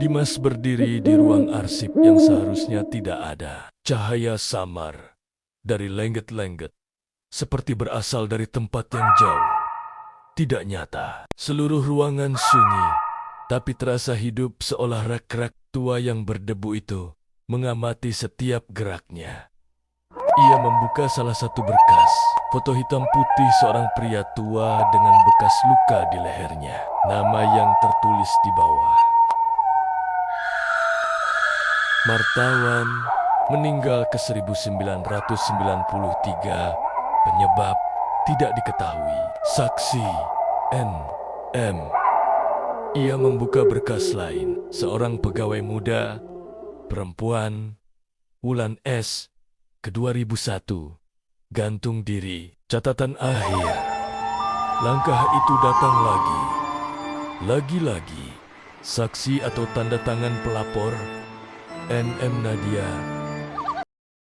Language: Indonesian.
Dimas berdiri di ruang arsip yang seharusnya tidak ada. Cahaya samar dari lengget-lengget, seperti berasal dari tempat yang jauh. Tidak nyata. Seluruh ruangan sunyi, tapi terasa hidup seolah rak-rak tua yang berdebu itu mengamati setiap geraknya. Ia membuka salah satu berkas, foto hitam putih seorang pria tua dengan bekas luka di lehernya. Nama yang tertulis di bawah. Martawan meninggal ke 1993, penyebab tidak diketahui. Saksi N.M. Ia membuka berkas lain, seorang pegawai muda, perempuan, Wulan S. ke 2001, gantung diri. Catatan akhir. Langkah itu datang lagi. Lagi-lagi, saksi atau tanda tangan pelapor, N.M. Nadia